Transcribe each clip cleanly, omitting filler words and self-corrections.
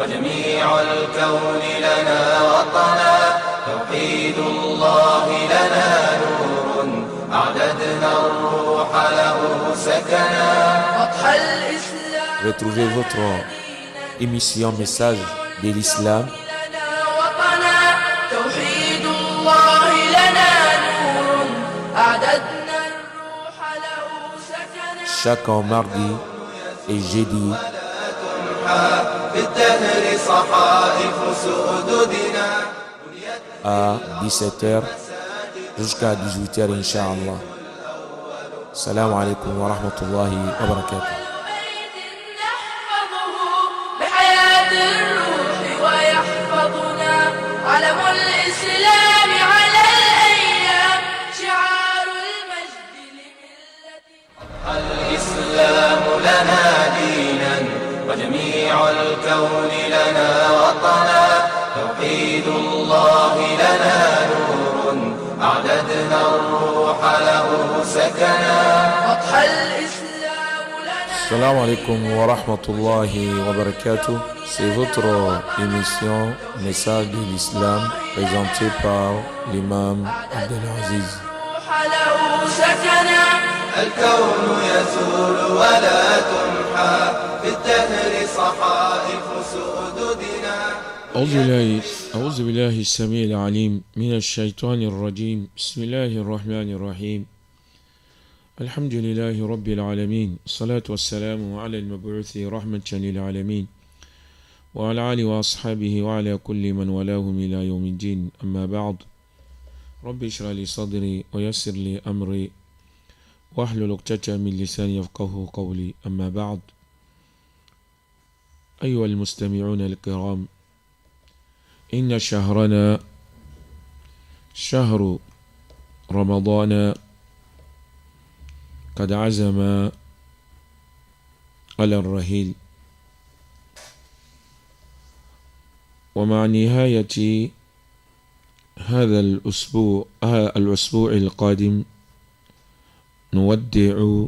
وجميع الكون لنا وطنا، توحيد الله لنا نور، أعددنا الروح له سكنا. Retrouvez votre émission Message de l'Islam chaque mardi et jeudi à 17h jusqu'à 18h Inch'Allah. Salam alaikum wa rahmatullahi wa barakatuh. علم الإسلام على الأيام شعار المجد لملتنا. الإسلام لنا دينا وجميع الكون لنا وطنا، توحيد الله لنا نور، أعددنا الروح له سكنا. Salam alaikum wa rahmatullahi wa barakatuh. C'est votre émission Message de l'Islam présentée par l'imam Abdelaziz. الكون يزول ولا تمحى في الدهر صحائف سؤددنا. أعوذ بالله السميع العليم من الشيطان الرجيم. بسم الله الرحمن الرحيم. الحمد لله رب العالمين، الصلاة والسلام على المبعوث رحمة للعالمين وعلى آله وأصحابه وعلى كل من والاهم إلى يوم الدين. أما بعد، رب اشرح لي صدري ويسر لي أمري واحلل عقدة من لساني يفقهوا قولي. أما بعد، أيها المستمعون الكرام، إن شهرنا شهر رمضان قد عزم على الرحيل، ومع نهاية هذا الأسبوع القادم نودع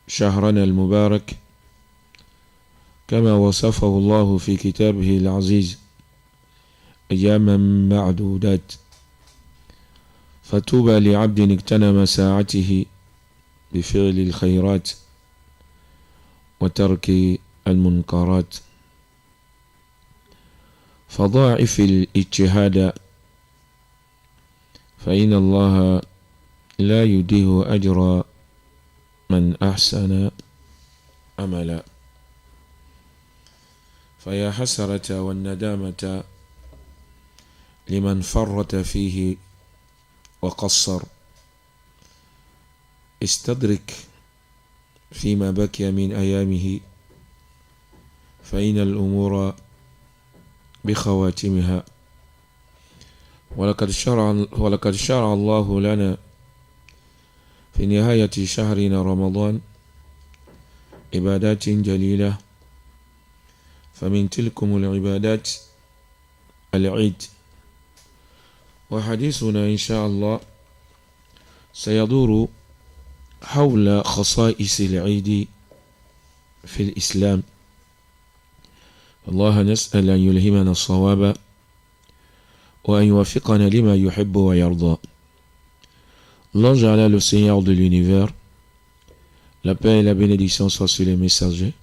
شهرنا المبارك كما وصفه الله في كتابه العزيز أياما معدودات. فطوبى لعبد اغتنم ساعته بفعل الخيرات وترك المنكرات، فضاعف الاجتهاد فإن الله لا يضيع أجر من أحسن عملا. فيا حسرة والندامة لمن فرط فيه وقصر. استدرك فيما بقي من أيامه، فإن الأمور بخواتمها. ولقد شرع الله لنا في نهاية شهرنا رمضان عبادات جليلة، فمن تلكم العبادات العيد. وحديثنا إن شاء الله سيدور حول خصائص العيد في الإسلام. الله نسأل أن يلهمنا الصواب وأن يوفقنا لما يحب ويرضى. L'ange Allah, le Seigneur de l'univers, la paix et la bénédiction soient sur les messagers,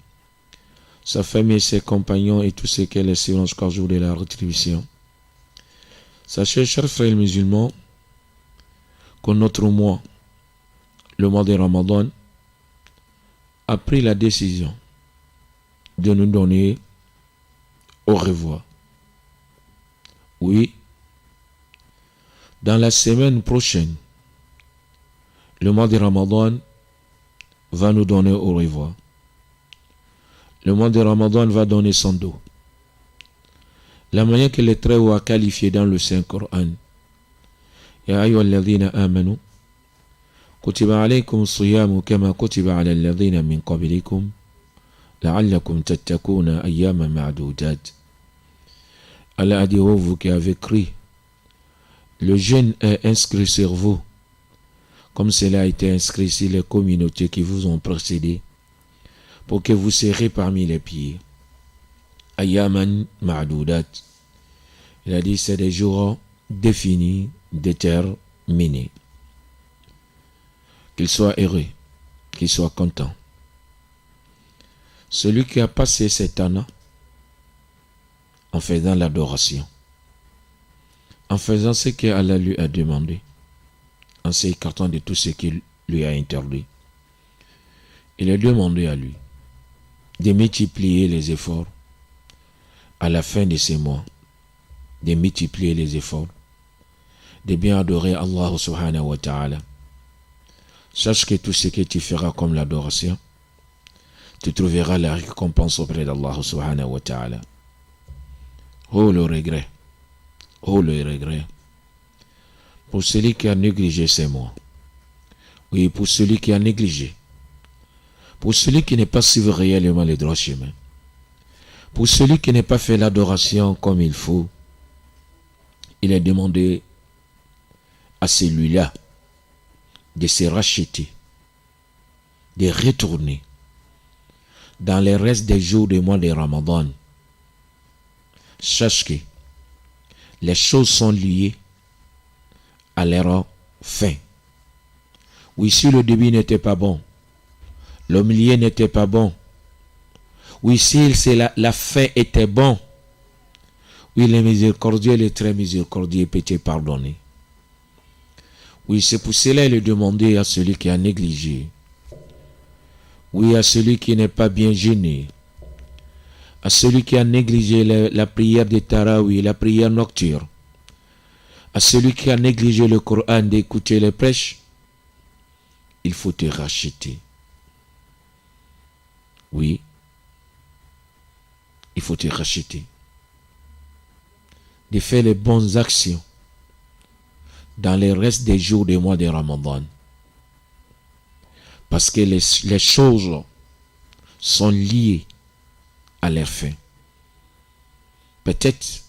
sa famille, ses compagnons et tous ceux qui les suivront jusqu'au jour de la rétribution. Sachez, chers frères musulmans, que notre mois, le mois de Ramadan, a pris la décision de nous donner au revoir. Oui, dans la semaine prochaine, le mois de Ramadan va nous donner au revoir. Le mois de Ramadan va donner son dos. La manière que le Très-Haut a qualifié dans le Saint-Coran. Ya ayyuhalladhina amanu kutiba alaykum siyamu kama kutiba ala alladhina min qablikum la'allakum tattakuna ayyaman ma'dudat. Allah a dit, oh, vous qui avez cru, le jeûne est inscrit sur vous, comme cela a été inscrit sur les communautés qui vous ont précédés, pour que vous serez parmi les pieds. Ayyaman ma'doudat. Il a dit c'est des jours définis, déterminés. Qu'il soit heureux, qu'il soit content. Celui qui a passé cette année en faisant l'adoration, en faisant ce qu'Allah lui a demandé, en s'écartant de tout ce qu'il lui a interdit, il a demandé à lui de multiplier les efforts à la fin de ces mois, de multiplier les efforts, de bien adorer Allah subhanahu wa ta'ala. Sache que tout ce que tu feras comme l'adoration, tu trouveras la récompense auprès d'Allah subhanahu wa ta'ala. Oh le regret, oh le regret, pour celui qui a négligé ces mois. Oui, pour celui qui a négligé, pour celui qui n'est pas suivi réellement le droit chemin, pour celui qui n'a pas fait l'adoration comme il faut, il est demandé à celui-là de se racheter, de retourner dans les restes des jours du mois de Ramadan. Sache que les choses sont liées à leur fin. Oui, si le début n'était pas bon, le milieu n'était pas bon, oui, si la fin était bon, oui, le miséricordieux, le très miséricordieux peut te pardonner. Oui, c'est pour cela qu'il est demandé à celui qui a négligé, oui, à celui qui n'est pas bien gêné, à celui qui a négligé la prière de Tarawi, la prière nocturne, à celui qui a négligé le Coran d'écouter les prêches, il faut te racheter. Oui, il faut te racheter. De faire les bonnes actions dans les restes des jours du mois de Ramadan. Parce que les choses sont liées à leur fin. Peut-être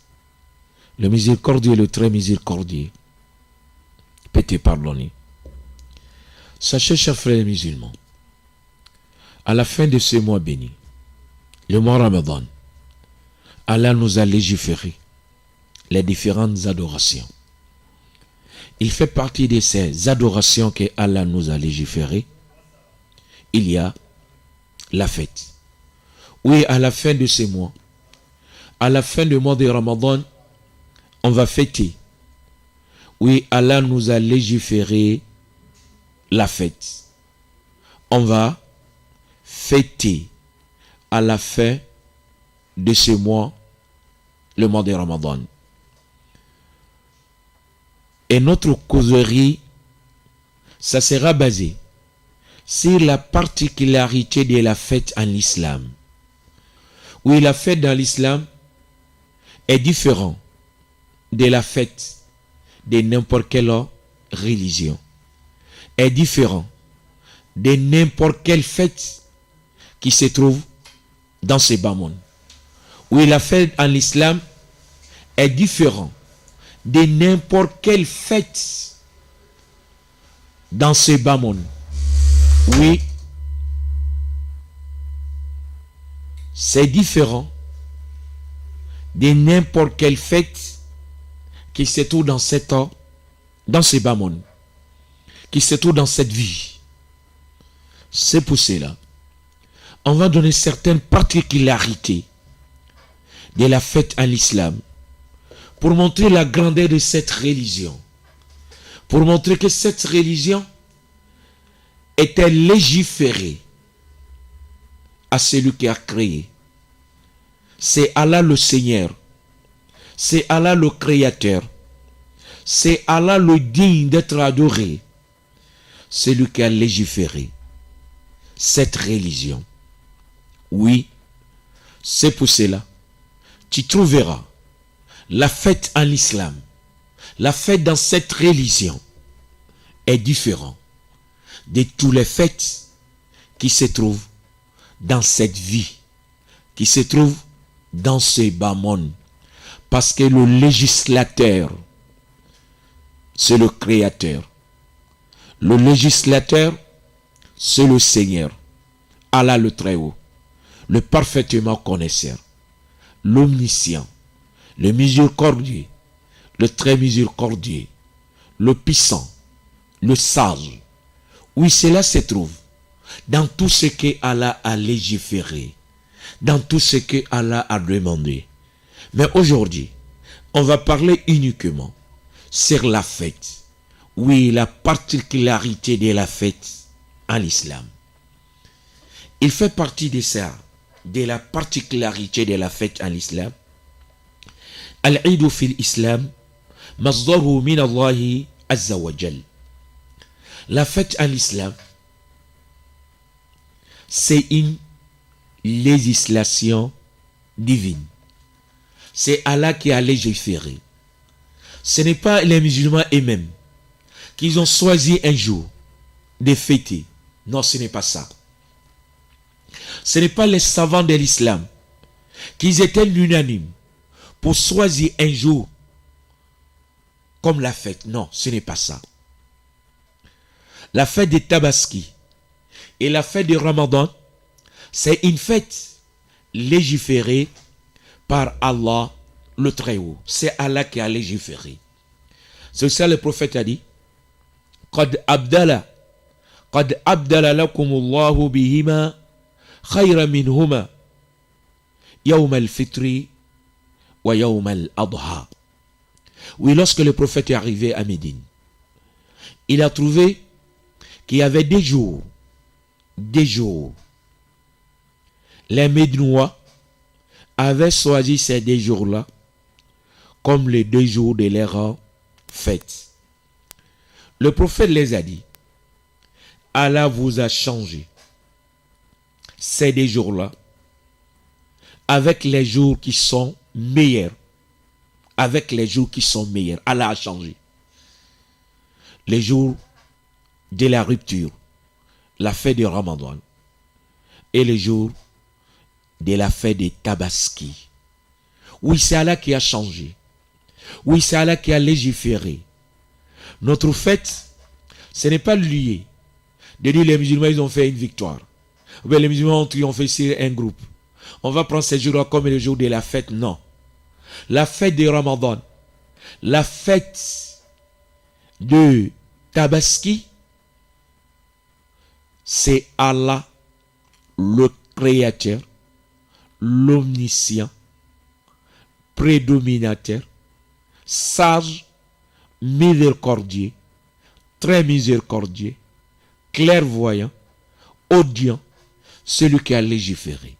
le miséricordieux, le très miséricordieux peut te pardonner. Sachez, chers frères musulmans, à la fin de ce mois béni, le mois Ramadan, Allah nous a légiféré les différentes adorations. Il fait partie de ces adorations que Allah nous a légiférées. Il y a la fête. Oui, à la fin de ce mois, à la fin du mois de Ramadan, on va fêter. Oui, Allah nous a légiféré la fête. On va fêter à la fin de ce mois, le mois de Ramadan. Et notre causerie, ça sera basé sur la particularité de la fête en islam. Oui, la fête dans l'islam est différente de la fête de n'importe quelle religion. Est différent de n'importe quelle fête qui se trouve dans ce bas monde. Oui, la fête en islam est différente de n'importe quelle fête dans ce bas monde. Oui, c'est différent de n'importe quelle fête qui se trouve dans ce bas monde, qui se trouve dans cette vie. C'est pour cela, on va donner certaines particularités de la fête en l'islam pour montrer la grandeur de cette religion, pour montrer que cette religion était légiférée à celui qui a créé. C'est Allah le Seigneur, c'est Allah le Créateur, c'est Allah le digne d'être adoré, c'est lui qui a légiféré cette religion. Oui, c'est pour cela tu trouveras la fête en l'islam, la fête dans cette religion est différente de toutes les fêtes qui se trouvent dans cette vie, qui se trouvent dans ce bas monde. Parce que le législateur, c'est le Créateur. Le législateur, c'est le Seigneur. Allah le Très-Haut, le parfaitement connaisseur. l'omniscient, le miséricordieux, le très miséricordieux, le puissant, le sage. Oui, cela se trouve dans tout ce que Allah a légiféré, dans tout ce que Allah a demandé. Mais aujourd'hui, on va parler uniquement sur la fête. Oui, la particularité de la fête en l'islam. Il fait partie de ça, de la particularité de la fête en l'islam. Al-Eid fil Islam, masdaru min Allah azza wa jal. La fête en l'islam, c'est une législation divine. C'est Allah qui a légiféré. Ce n'est pas les musulmans eux-mêmes qui ont choisi un jour de fêter. Non, ce n'est pas ça. Ce n'est pas les savants de l'islam qui étaient unanimes pour choisir un jour comme la fête. Non, ce n'est pas ça. La fête de Tabaski et la fête de Ramadan, c'est une fête légiférée par Allah le Très-Haut. C'est Allah qui a légiféré. C'est ça le prophète a dit. قد أبدل لكم الله بهما خيرا منهما يوم الفطر ويوم الأضحى. Oui, lorsque le prophète est arrivé à Médine, il a trouvé qu'il y avait des jours. Les Médinois avaient choisi ces 2 jours-là comme les 2 jours de leur fête. Le prophète les a dit, Allah vous a changé ces 2 jours-là avec les jours qui sont meilleurs. Avec les jours qui sont meilleurs. Allah a changé. Les jours de la rupture, la fête de Ramadan, et les jours de la fête de Tabaski. Oui, c'est Allah qui a changé. Oui, c'est Allah qui a légiféré. Notre fête, ce n'est pas lié de dire les musulmans ils ont fait une victoire. Ou bien les musulmans ont triomphé sur un groupe. On va prendre ces jours-là comme le jour de la fête. Non. La fête de Ramadan, la fête de Tabaski, c'est Allah, le Créateur, l'omniscient, prédominateur, sage, miséricordieux, très miséricordieux, clairvoyant, audient, celui qui a légiféré.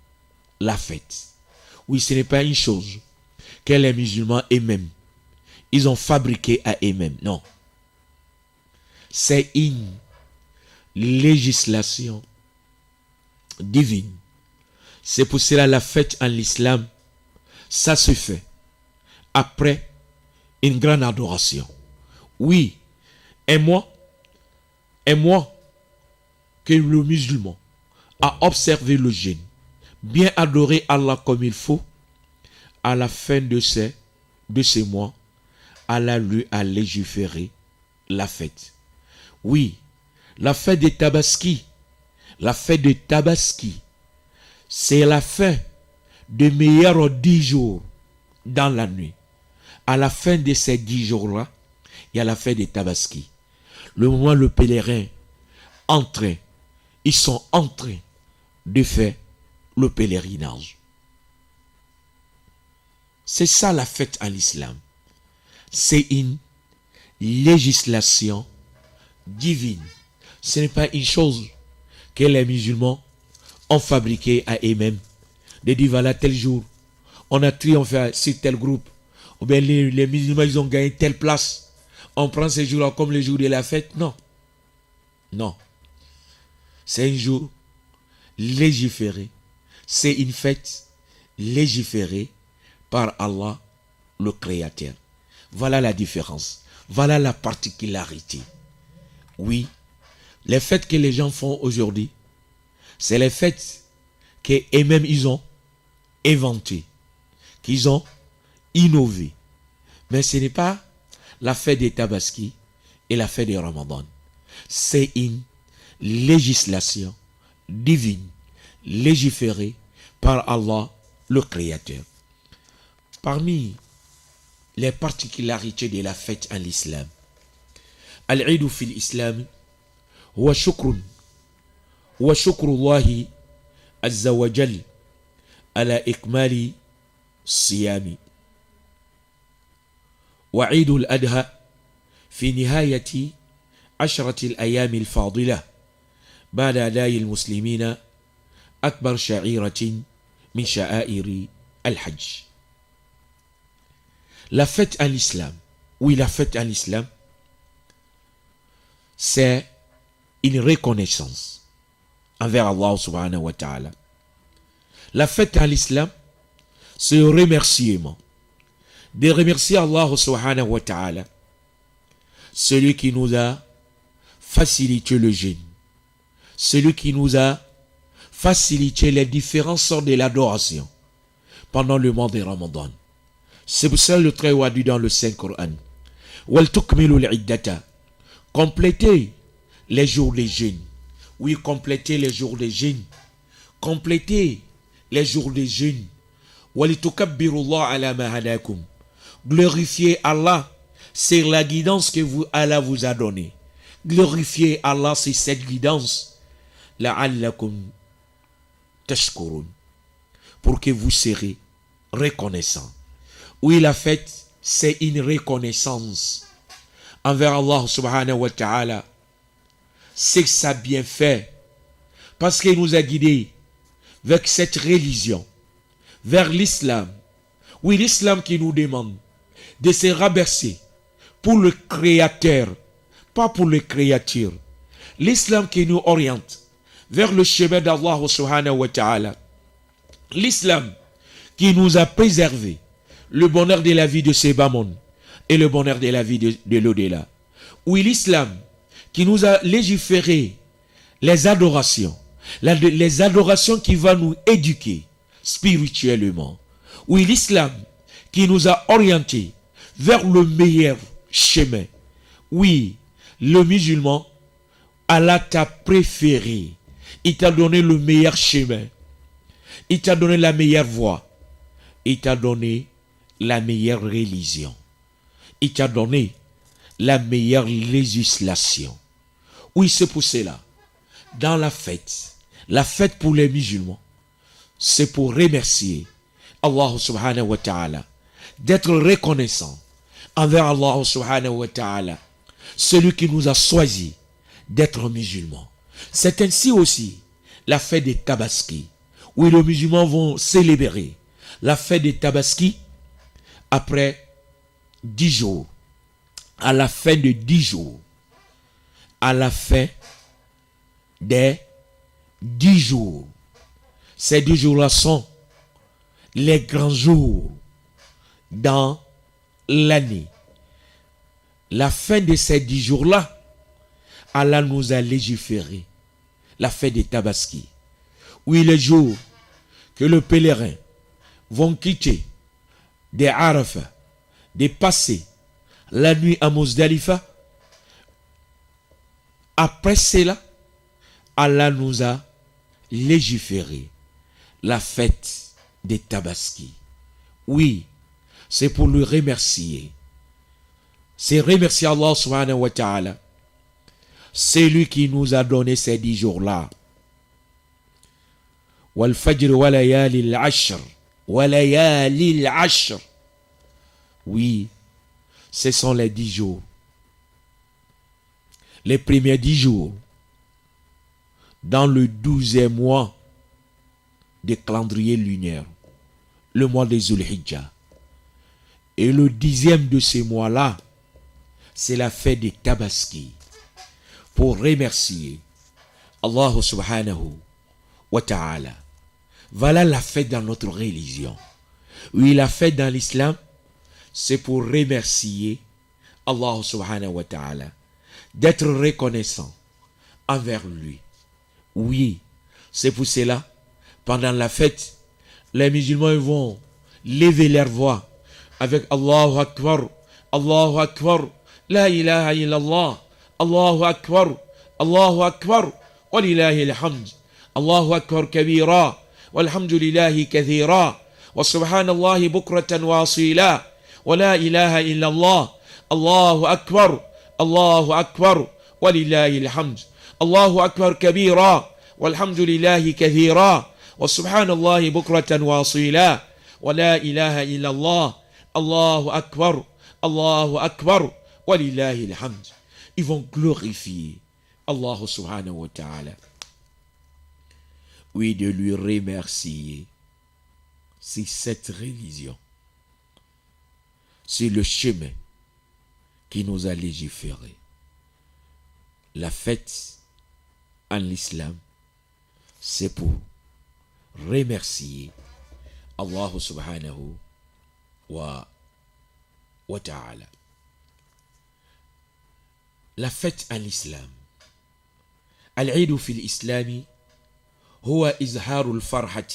La fête. Oui, ce n'est pas une chose que les musulmans eux-mêmes, ils ont fabriqué à eux-mêmes. Non. C'est une législation divine. C'est pour cela la fête en l'islam, ça se fait après une grande adoration. Oui, un mois que le musulman a observé le jeûne, bien adoré Allah comme il faut, à la fin de ces mois, Allah lui a légiféré la fête. Oui, la fête de Tabaski, c'est la fin de meilleurs 10 jours dans la nuit. À la fin de ces 10 jours-là, il y a la fête de Tabaski. Le moment où le pèlerin ils sont en train de faire le pèlerinage. C'est ça la fête en l'islam. C'est une législation divine. Ce n'est pas une chose que les musulmans ont fabriquée à eux-mêmes. De dire voilà tel jour, on a triomphé sur tel groupe. Ou bien les musulmans ils ont gagné telle place. On prend ces jours-là comme le jour de la fête. Non. Non. C'est un jour légiféré. C'est une fête légiférée par Allah, le Créateur. Voilà la différence. Voilà la particularité. Oui, les fêtes que les gens font aujourd'hui, c'est les fêtes qu'eux-mêmes ils ont inventées, qu'ils ont innové. Mais ce n'est pas la fête des Tabaski et la fête de Ramadan. C'est une législation divine, légiférée par Allah, le Créateur. Parmi les particularités de la fête en l'islam, Al-Eid fi l'islam huwa shukrun wa shukrullahi azza wa jal ala ikmali siyami wa Eid al-Adha في نهاية 10 الأيام الفاضلة بعد أداء المسلمين أكبر شعيرة من شعائر الحج. La fête en l'islam, oui, la fête en l'islam, c'est une reconnaissance envers Allah subhanahu wa ta'ala. La fête en l'islam, c'est un remerciement. De remercier Allah subhanahu wa ta'ala, celui qui nous a facilité le jeûne, celui qui nous a facilité les différentes sortes de l'adoration pendant le mois de Ramadan. C'est pour ça le Très-Haut a dit dans le Saint-Coran, Wal tukmilu al-iddata, complétez les jours de jeûne. Oui, complétez les jours de jeûne. Complétez les jours de jeûne. Wal tukabbiru Allah ala ma hadakum, glorifiez Allah, c'est la guidance que Allah vous a donnée. Glorifiez Allah, c'est cette guidance. La'allakum tashkurun, pour que vous serez reconnaissants. Oui, la fête, c'est une reconnaissance envers Allah subhanahu wa ta'ala. C'est ça bien fait. Parce qu'il nous a guidés vers cette religion, vers l'islam. Oui, l'islam qui nous demande de se rabaisser pour le Créateur, pas pour les créatures. L'islam qui nous oriente vers le chemin d'Allah subhanahu wa ta'ala. L'islam qui nous a préservé le bonheur de la vie de ce bas monde et le bonheur de la vie de l'au-delà. Oui, l'islam qui nous a légiféré les adorations, les adorations qui vont nous éduquer spirituellement. Oui, l'islam qui nous a orientés vers le meilleur chemin. Oui, le musulman, Allah t'a préféré. Il t'a donné le meilleur chemin. Il t'a donné la meilleure voie. Il t'a donné la meilleure religion. Il t'a donné la meilleure législation. Oui, c'est pour cela. Dans la fête pour les musulmans, c'est pour remercier Allah subhanahu wa ta'ala, d'être reconnaissant envers Allah subhanahu wa ta'ala, celui qui nous a choisi d'être musulmans. C'est ainsi aussi la fête des Tabaski, où les musulmans vont célébrer la fête des Tabaski après 10 jours, à la fin de 10 jours, à la fin des 10 jours. Ces 10 jours-là sont les grands jours dans l'année. La fin de ces 10 jours-là, Allah nous a légiféré la fête des Tabaski. Oui, les jours que les pèlerins vont quitter des Arafah, de passer la nuit à Muzdalifa. Après cela, Allah nous a légiféré la fête des Tabaski. Oui, c'est pour le remercier. C'est remercier Allah subhanahu wa ta'ala. C'est lui qui nous a donné ces 10 jours-là. Wal fajr wa layali al-ashr. Wa layali al-ashr. Oui, ce sont les 10 jours. Les premiers 10 jours dans le 12e mois du calendrier lunaire, le mois de Zulhijjah. Et le 10e de ce mois-là, c'est la fête des Tabaski, pour remercier Allah subhanahu wa ta'ala. Voilà la fête dans notre religion. Oui, la fête dans l'islam, c'est pour remercier Allah subhanahu wa ta'ala, d'être reconnaissant envers lui. Oui, c'est pour cela, pendant la fête, les musulmans vont lever leur voix avec Allahu Akbar, Allahu Akbar, La ilaha illallah, Allahu Akbar, Allahu Akbar, walillahi alhamd, Allahu Akbar kabira, walhamdulillahi kathira, وسبحان الله بكرة وأصيلا ولا إله إلا الله الله أكبر الله أكبر ولله الحمد الله أكبر كبيرا والحمد لله كثيرا وسبحان الله بكرة وأصيلا ولا إله إلا الله الله أكبر الله أكبر ولله الحمد. Ils vont glorifier Allah subhanahu wa ta'ala. Oui, de lui remercier. C'est cette religion. C'est le chemin qui nous a légiféré. La fête en l'islam, c'est pour remercier Allah subhanahu wa ta'ala. La fête en l'islam. Al-Eid fi l'Islami هو إظهار الفرحة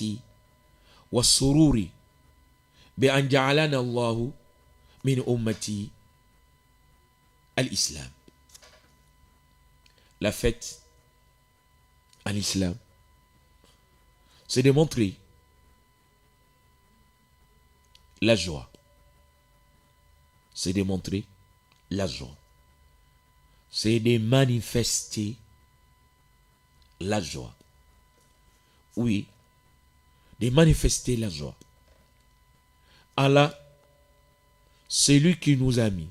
والسرور بأن جعلنا الله من أمة الإسلام. La fête en islam, c'est de montrer la joie. C'est de montrer la joie. C'est de manifester la joie. Oui, de manifester la joie. Allah, c'est lui qui nous a mis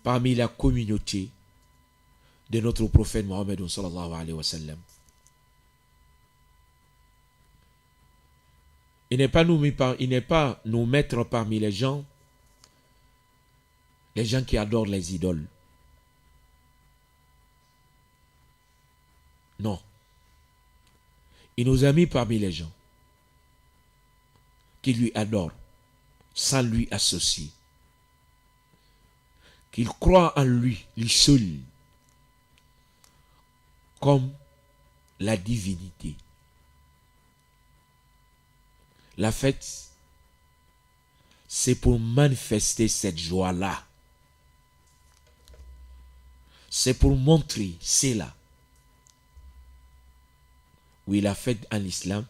parmi la communauté de notre prophète Mohammed sallallahu alayhi wa sallam. Il n'est pas nous mettre parmi les gens qui adorent les idoles. Non. Il nous a mis parmi les gens qui lui adorent sans lui associer, qu'ils croient en lui, lui seul, comme la divinité. La fête, c'est pour manifester cette joie-là. C'est pour montrer, c'est là. Oui, la fête en islam,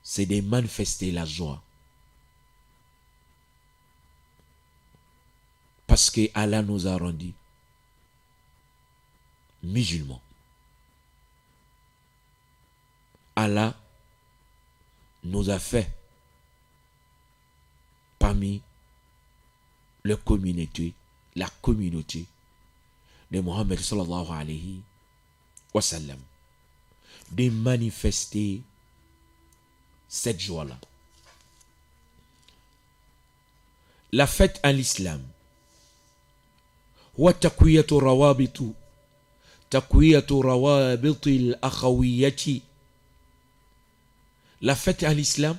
c'est de manifester la joie. Parce que Allah nous a rendus musulmans. Allah nous a fait parmi la communauté de Mohammed sallallahu alayhi wa sallam, de manifester cette joie-là. La fête en l'islam, wa taqwiyatu rawabitu taqwiyatu rawabiti al-akhawiyati. La fête en l'islam,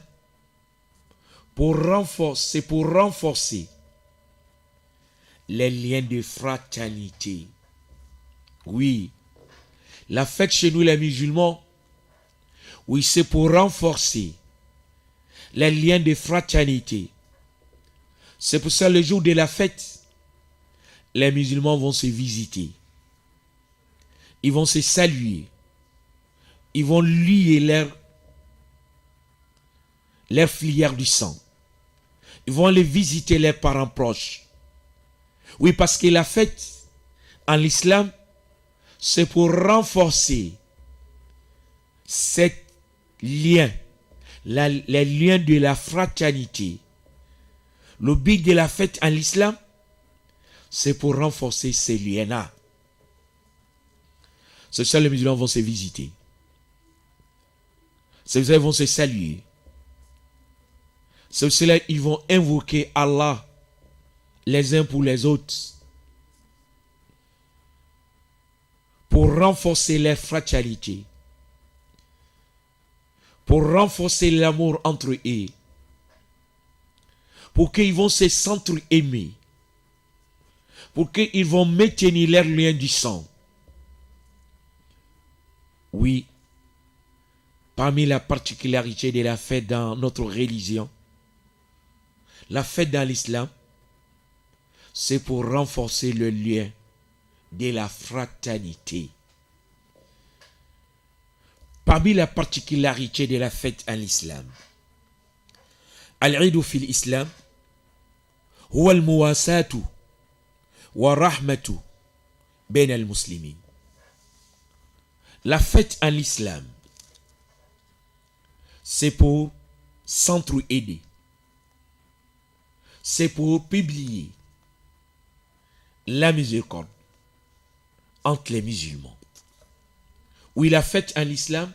pour renforcer les liens de fraternité. Oui, la fête chez nous les musulmans, oui, c'est pour renforcer les liens de fraternité. C'est pour ça le jour de la fête, les musulmans vont se visiter. Ils vont se saluer. Ils vont lier leurs filières du sang. Ils vont aller visiter leurs parents proches. Oui, parce que la fête en l'islam, c'est pour renforcer ces liens, les liens de la fraternité. Le but de la fête en l'islam, c'est pour renforcer ces liens-là. C'est ça, les musulmans vont se visiter. C'est ça, ils vont se saluer. C'est cela, ils vont invoquer Allah les uns pour les autres, pour renforcer leur fraternité, pour renforcer l'amour entre eux, pour qu'ils vont se sentir aimés, pour qu'ils vont maintenir leur lien du sang. Oui, parmi la particularité de la fête dans notre religion, la fête dans l'islam, c'est pour renforcer le lien de la fraternité. Parmi la particularité de la fête en islam, Al-Eid fi l'islam, huwa al-muwasatu wa rahmatu bain al-muslimin. La fête en islam, c'est pour s'entraider. C'est pour publier la miséricorde entre les musulmans. Oui, la fête en islam,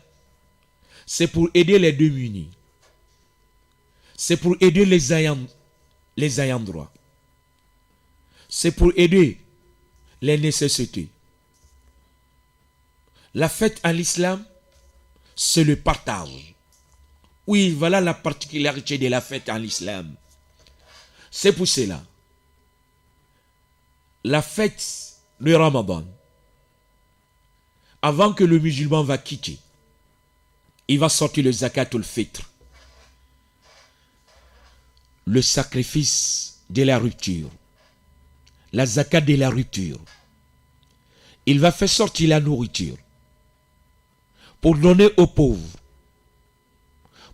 c'est pour aider les démunis. C'est pour aider les ayants droit. C'est pour aider les nécessités. La fête en islam, c'est le partage. Oui, voilà la particularité de la fête en islam. C'est pour cela. La fête de Ramadan, avant que le musulman va quitter, il va sortir le zakatul fitr, le sacrifice de la rupture, la zakat de la rupture. Il va faire sortir la nourriture pour donner aux pauvres,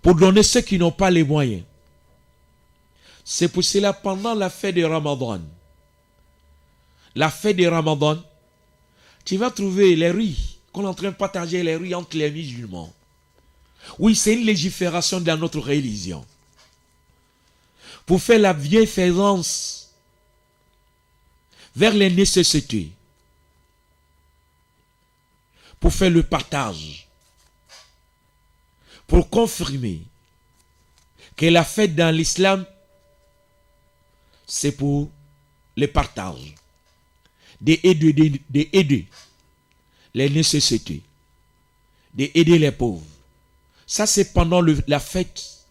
pour donner ceux qui n'ont pas les moyens. C'est pour cela, pendant la fête de Ramadan, tu vas trouver les riz, qu'on est en train de partager les riz entre les musulmans. Oui, c'est une légifération dans notre religion. Pour faire la bienfaisance vers les nécessités. Pour faire le partage. Pour confirmer que la fête dans l'islam, c'est pour le partage. D'aider les nécessités. D'aider les pauvres. Ça, c'est pendant la fête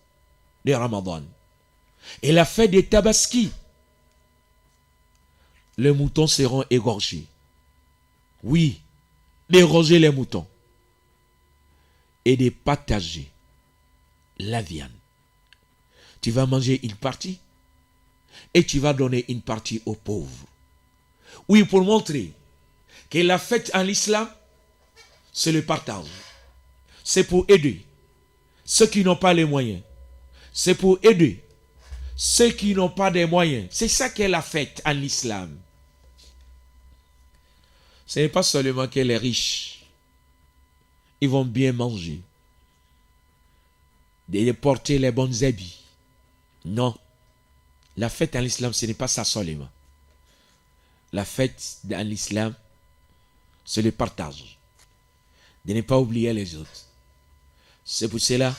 de Ramadan. Et la fête des Tabaski. Les moutons seront égorgés. Oui, d'égorger les moutons. Et de partager la viande. Tu vas manger une partie et tu vas donner une partie aux pauvres. Oui, pour montrer que la fête en l'islam, c'est le partage. C'est pour aider ceux qui n'ont pas les moyens. C'est pour aider ceux qui n'ont pas de moyens. C'est ça qu'est la fête en l'islam. Ce n'est pas seulement que les riches, ils vont bien manger, de porter les bons habits. Non. La fête en l'islam, ce n'est pas ça seulement. La fête en l'islam, c'est le partage. De ne pas oublier les autres. C'est pour cela,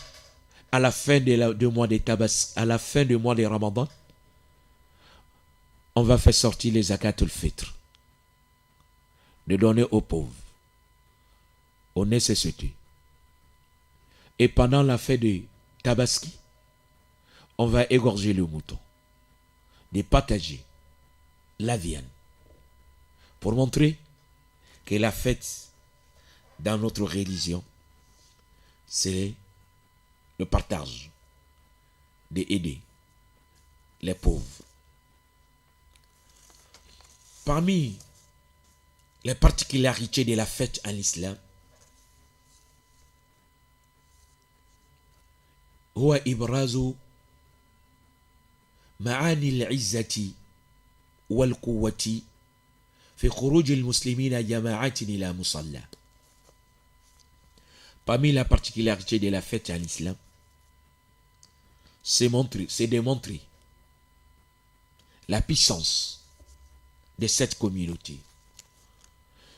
à la fin du mois de Ramadan, on va faire sortir les zakatul fitr. De donner aux pauvres, aux nécessités. Et pendant la fête de Tabaski, on va égorger le mouton. De partager la viande. Pour montrer que la fête dans notre religion, c'est le partage, d'aider les pauvres. Parmi les particularités de la fête en islam, هو إبراز معاني العزة والقوة في خروج المسلمين جماعات إلى مصلى. Parmi la particularité de la fête en islam, c'est de montrer la puissance de cette communauté.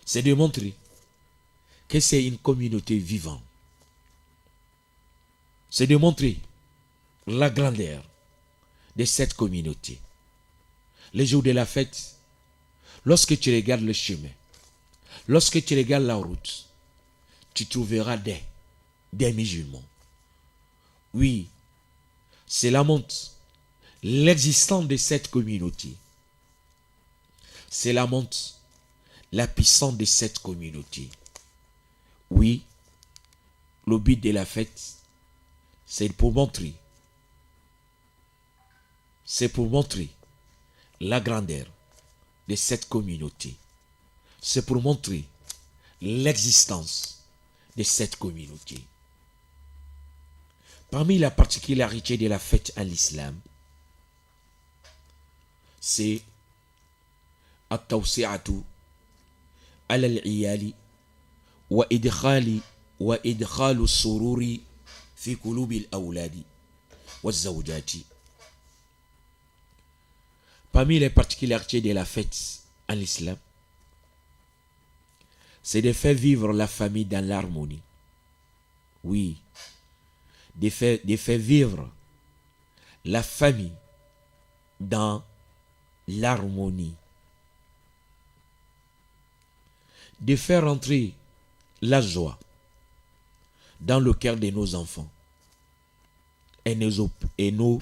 C'est de montrer que c'est une communauté vivante. C'est de montrer la grandeur de cette communauté. Le jour de la fête, lorsque tu regardes le chemin, lorsque tu regardes la route, tu trouveras des musulmans. Oui, cela montre l'existence de cette communauté. Cela montre la puissance de cette communauté. Oui, le but de la fête, c'est pour montrer la grandeur de cette communauté. C'est pour montrer l'existence de cette communauté. Parmi la particularité de la fête à l'islam, c'est at-tawsi'atu ala al-iyali wa idkhalu as-sururi fi qulubi al-awladi wa az-zawjati. Parmi les particularités de la fête en islam, c'est de faire vivre la famille dans l'harmonie. Oui, de faire vivre la famille dans l'harmonie. De faire entrer la joie dans le cœur de nos enfants et nos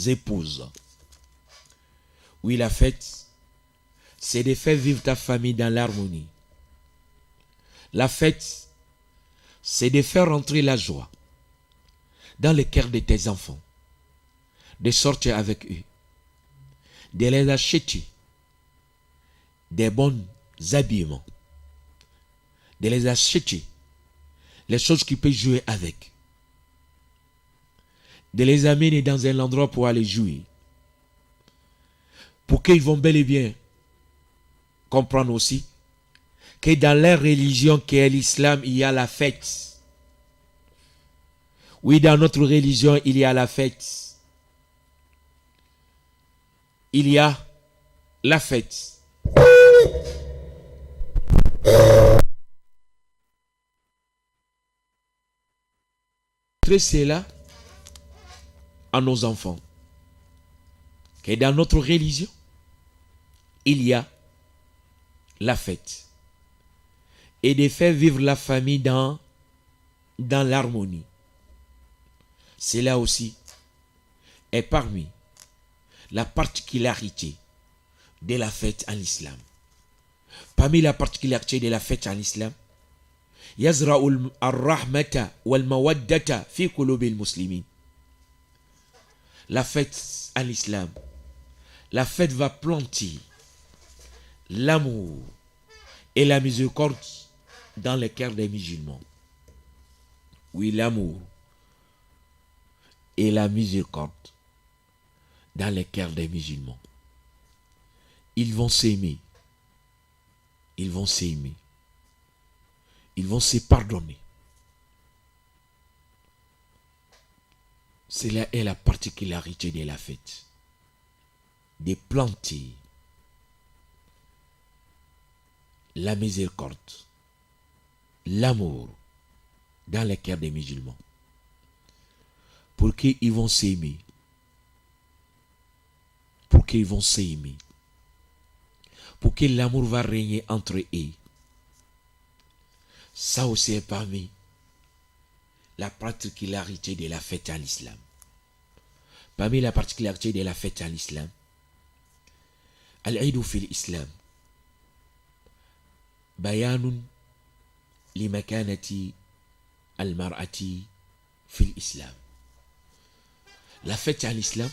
épouses. Oui, la fête, c'est de faire vivre ta famille dans l'harmonie. La fête, c'est de faire entrer la joie dans le cœur de tes enfants, de sortir avec eux, de les acheter des bons habillements, de les acheter les choses qu'ils peuvent jouer avec, de les amener dans un endroit pour aller jouer, pour qu'ils vont bel et bien comprendre aussi que dans leur religion qui est l'islam, il y a la fête. Oui, dans notre religion, il y a la fête. Il y a la fête. C'est là à nos enfants que dans notre religion, il y a la fête. Et de faire vivre la famille dans l'harmonie. Cela aussi est parmi la particularité de la fête en islam. Parmi la particularité de la fête en islam, yazra'u ar-rahmata wal-mawaddata fi qulubi al-muslimin. La fête en islam, la fête va planter l'amour et la miséricorde dans le cœur des musulmans. Oui, l'amour et la miséricorde dans le cœur des musulmans. Ils vont s'aimer. Ils vont s'aimer. Ils vont se pardonner. Cela est la particularité de la fête. De planter la miséricorde, l'amour dans le cœur des musulmans. Pour qu'ils vont s'aimer. Pour qu'ils vont s'aimer. Pour que l'amour va régner entre eux. Ça aussi est parmi la particularité de la fête en islam. Parmi la particularité de la fête en islam, Al-Eid fi l'Islam, bayanun li makanati al-mar'ati fi l'Islam. La fête en islam,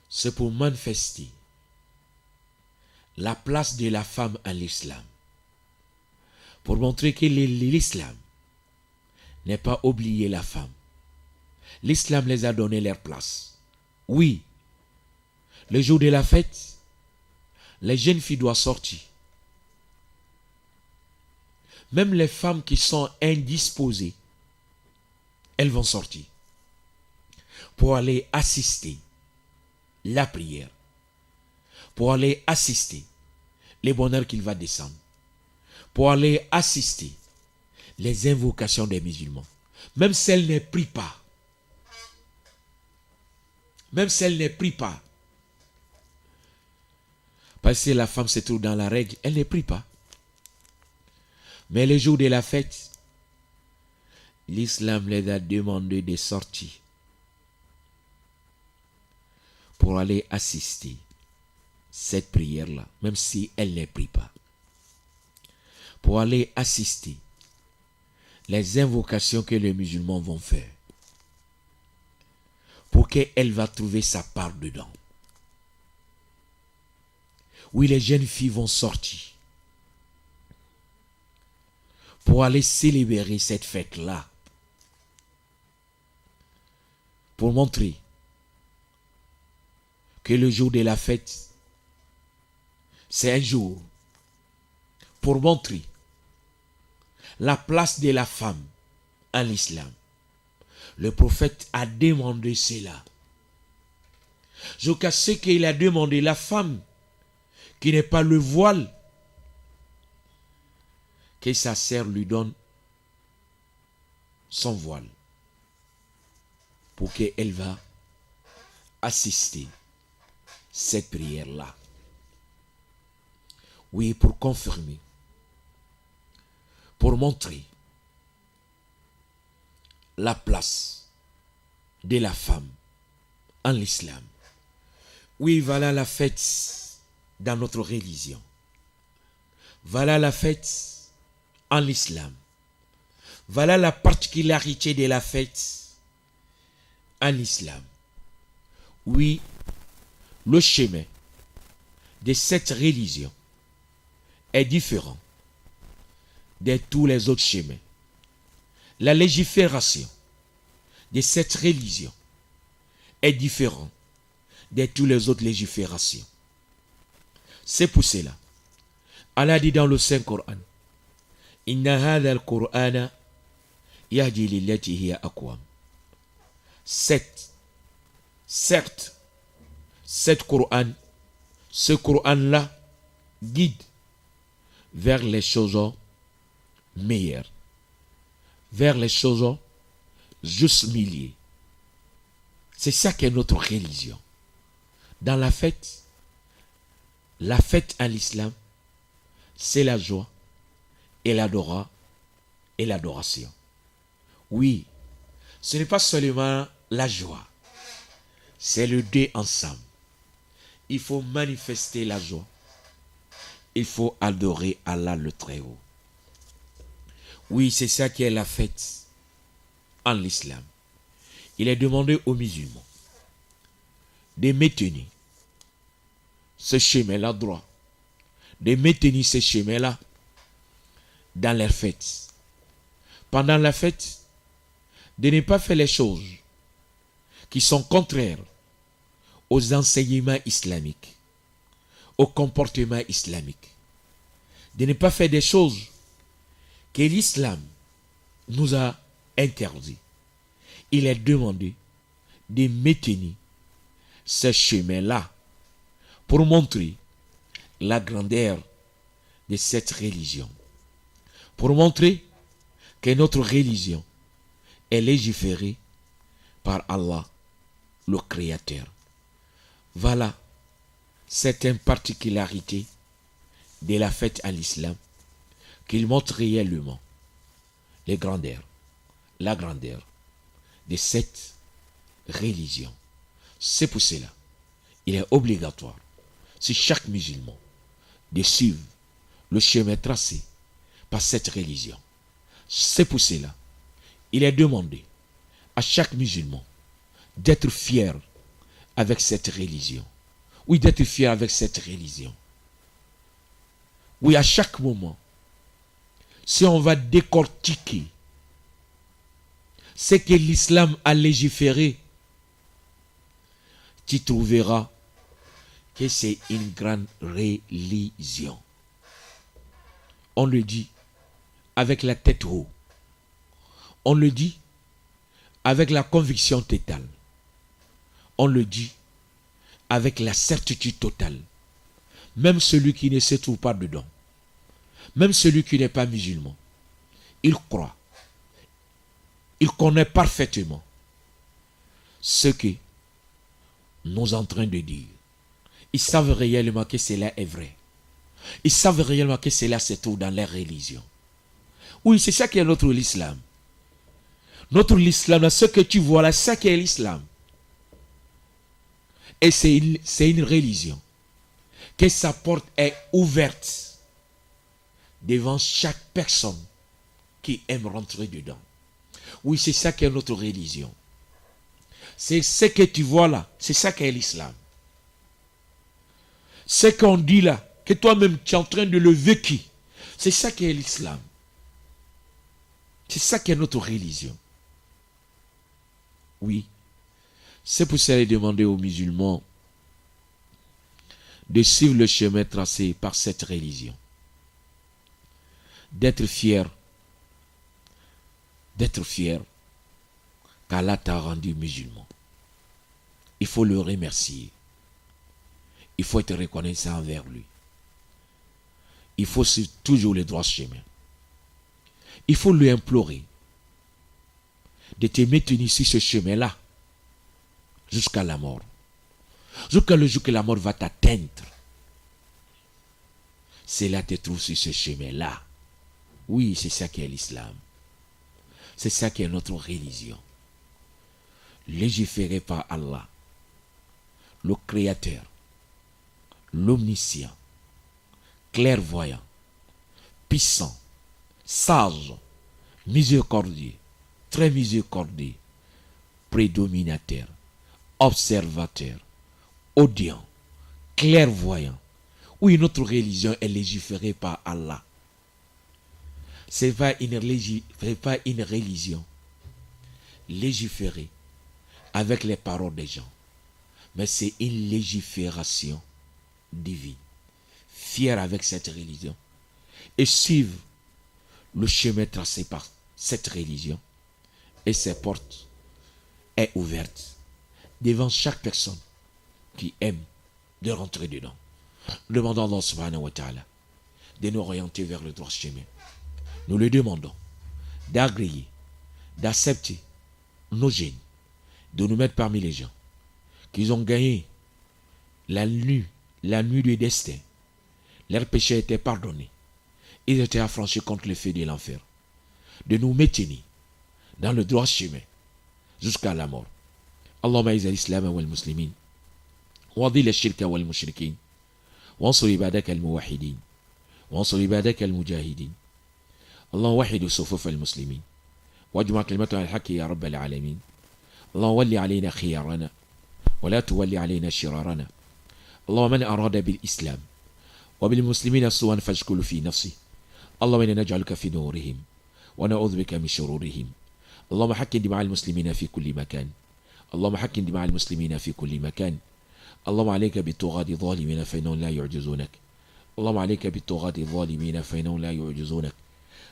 c'est pour manifester la place de la femme en l'islam. Pour montrer que l'islam n'est pas oublié la femme. L'islam les a donné leur place. Oui, le jour de la fête, les jeunes filles doivent sortir. Même les femmes qui sont indisposées, elles vont sortir pour aller assister la prière, pour aller assister les bonheurs qu'il va descendre, pour aller assister les invocations des musulmans. Même si elles ne prient pas. Même si elles ne prient pas. Parce que la femme se trouve dans la règle, elle ne prie pas. Mais le jour de la fête, l'islam les a demandé de sortir pour aller assister cette prière-là, même si elle ne prie pas. Pour aller assister les invocations que les musulmans vont faire. Pour qu'elle va trouver sa part dedans. Oui, les jeunes filles vont sortir pour aller célébrer cette fête-là. Pour montrer que le jour de la fête, c'est un jour pour montrer la place de la femme en l'islam. Le prophète a demandé cela. Jusqu'à ce qu'il a demandé la femme qui n'est pas le voile, que sa sœur lui donne son voile pour qu'elle va assister cette prière-là. Oui, pour confirmer, pour montrer la place de la femme en l'islam. Oui, voilà la fête dans notre religion. Voilà la fête en l'islam. Voilà la particularité de la fête en l'islam. Oui, le chemin de cette religion est différent de tous les autres chemins. La légifération de cette religion est différente de toutes les autres légiférations. C'est pour cela, Allah dit dans le Saint-Coran, Inna hadha al-Qur'ana yahdi lillati hiya aqwam. Certes, ce Coran-là guide vers les choses meilleures, vers les choses juste milieu. C'est ça qu'est notre religion. Dans la fête en l'islam, c'est la joie et l'adoration. Oui, ce n'est pas seulement la joie, c'est le deux ensemble. Il faut manifester la joie. Il faut adorer Allah le Très-Haut. Oui, c'est ça qui est la fête en l'islam. Il est demandé aux musulmans de maintenir ce chemin-là droit, de maintenir ce chemin-là dans leur fête. Pendant la fête, de ne pas faire les choses qui sont contraires aux enseignements islamiques, au comportement islamique. De ne pas faire des choses que l'islam nous a interdites. Il est demandé de maintenir ce chemin-là pour montrer la grandeur de cette religion. Pour montrer que notre religion est légiférée par Allah, le Créateur. Voilà certaines particularités de la fête à l'islam qu'il montre réellement la grandeur de cette religion. C'est pour cela, il est obligatoire, sur chaque musulman, de suivre le chemin tracé par cette religion. C'est pour cela, il est demandé à chaque musulman d'être fier avec cette religion. Oui, d'être fier avec cette religion. Oui, à chaque moment, si on va décortiquer ce que l'islam a légiféré, tu trouveras que c'est une grande religion. On le dit avec la tête haute. On le dit avec la conviction totale. On le dit avec la certitude totale. Même celui qui ne se trouve pas dedans, même celui qui n'est pas musulman, il croit. Il connaît parfaitement ce que nous sommes en train de dire. Ils savent réellement que cela est vrai. Ils savent réellement que cela se trouve dans leur religion. Oui, c'est ça qui est notre islam. Notre islam, ce que tu vois là, c'est ça qui est l'islam. Et c'est une religion que sa porte est ouverte devant chaque personne qui aime rentrer dedans. Oui, c'est ça qui est notre religion. C'est ce que tu vois là, c'est ça qui est l'islam. Ce qu'on dit là, que toi-même tu es en train de le vécu, c'est ça qui est l'islam. C'est ça qui est notre religion. Oui. C'est pour ça qu'il est demandé aux musulmans de suivre le chemin tracé par cette religion. D'être fier qu'Allah t'a rendu musulman. Il faut le remercier. Il faut être reconnaissant envers lui. Il faut suivre toujours le droit chemin. Il faut lui implorer de te maintenir sur ce chemin-là jusqu'à la mort. Jusqu'à le jour que la mort va t'atteindre. C'est là que tu te trouves sur ce chemin-là. Oui, c'est ça qui est l'islam. C'est ça qui est notre religion. Légiféré par Allah, le Créateur, l'Omniscient, clairvoyant, puissant, sage, miséricordieux, très miséricordieux, prédominateur, observateur, audient, clairvoyant. Oui, notre religion est légiférée par Allah. Ce n'est pas une religion légiférée avec les paroles des gens, mais c'est une légifération divine. Fier avec cette religion et suivre le chemin tracé par cette religion, et ses portes est ouverte devant chaque personne qui aime de rentrer dedans. Demandons à Allah subhanahu wa ta'ala de nous orienter vers le droit chemin. Nous le demandons d'agréer, d'accepter nos gènes, de nous mettre parmi les gens qui ont gagné la nuit du destin. Leurs péchés étaient pardonnés. Ils étaient affranchis contre le feu de l'enfer. De nous maintenir dans le droit chemin jusqu'à la mort. Allahumma izz al-islam wal muslimin wa dhil ash-shirka wal mushrikin wansur ibadak al-muwahhidin wansur ibadak al-mujahidin. اللهم وحد صفوف المسلمين واجمع كلمتنا على الحق يا رب العالمين. اللهم ول علينا خيارنا ولا تولي علينا شرارنا. اللهم من أراد بالإسلام وبالمسلمين سوءا فاشكل في نفسه. اللهم إنا نجعلك في نورهم ونعوذ بك من شرورهم. اللهم حكم دماء المسلمين في كل مكان. اللهم حكم دماء المسلمين في كل مكان. اللهم عليك بالطغاة الظالمين فإنهم لا يعجزونك. اللهم عليك بالطغاة الظالمين فإنهم لا يعجزونك.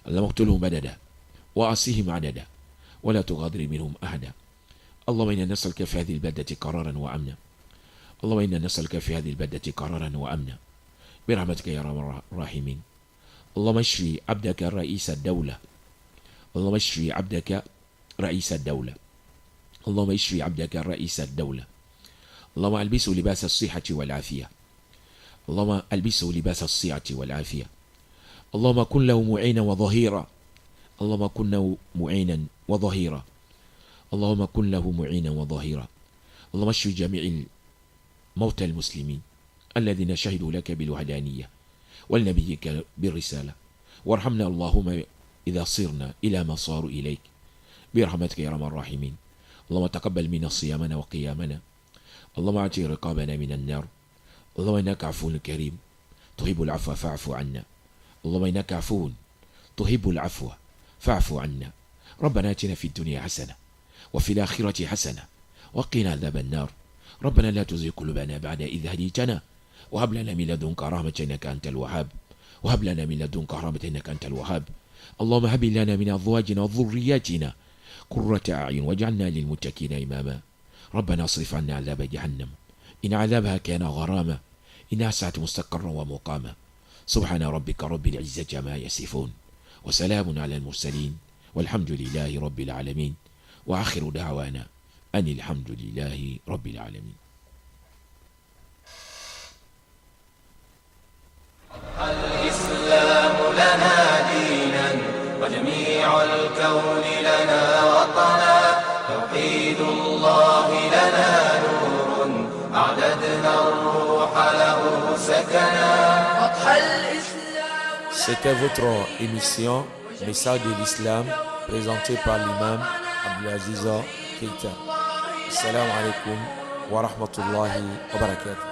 اللهم اقتلهم بددا وأصيهم عددا ولا تغادر منهم أحدا. اللهم إنا نسألك في هذه البلدة قرارا وأمنا. اللهم إنا نسألك في هذه البلدة قرارا وأمنا برحمتك يا أرحم الراحمين. اللهم اشفي عبدك رئيس الدولة. اللهم اشفي عبدك رئيس الدولة. اللهم اشفي عبدك رئيس الدولة. اللهم ألبسه لباس الصحة والعافية. اللهم ألبسه لباس الصحة والعافية. اللهم كن له معينا وظهيرا. اللهم كن له معينا وظهيرا. اللهم كن له معينا وظهيرا. اللهم اشف جميع موتى المسلمين الذين شهدوا لك بالوحدانية ولنبيك بالرسالة. وارحمنا اللهم إذا صرنا إلى ما صاروا إليك برحمتك يا أرحم الراحمين. اللهم تقبل منا صيامنا وقيامنا. اللهم اعتق رقابنا من النار. اللهم إنك عفو كريم تحب العفو فاعف عنا. اللهم إنك عفو تحب العفو فاعف عنا. ربنا آتنا في الدنيا حسنة وفي الآخرة حسنة وقنا عذاب النار. ربنا لا تزغ قلوبنا بعد إذ هديتنا وهب لنا من لدنك رحمة إنك أنت الوهاب. وهب لنا من لدنك رحمة إنك أنت الوهاب. اللهم هب لنا من أزواجنا وذرياتنا قرة أعين واجعلنا للمتقين إماما. ربنا اصرف عنا عذاب جهنم إن عذابها كان غراما إنها ساءت مستقرا ومقاما. سبحان ربك رب العزة عما يصفون وسلام على المرسلين والحمد لله رب العالمين. وآخر دعوانا أن الحمد لله رب العالمين. الإسلام لنا دينا وجميع الكون لنا وطنا. توحيد الله لنا نور أعددنا الروح له سكنا. C'était votre émission Message de l'Islam présentée par l'imam Abdelaziz Keita. Assalamu alaikum wa rahmatullahi wa barakatuh.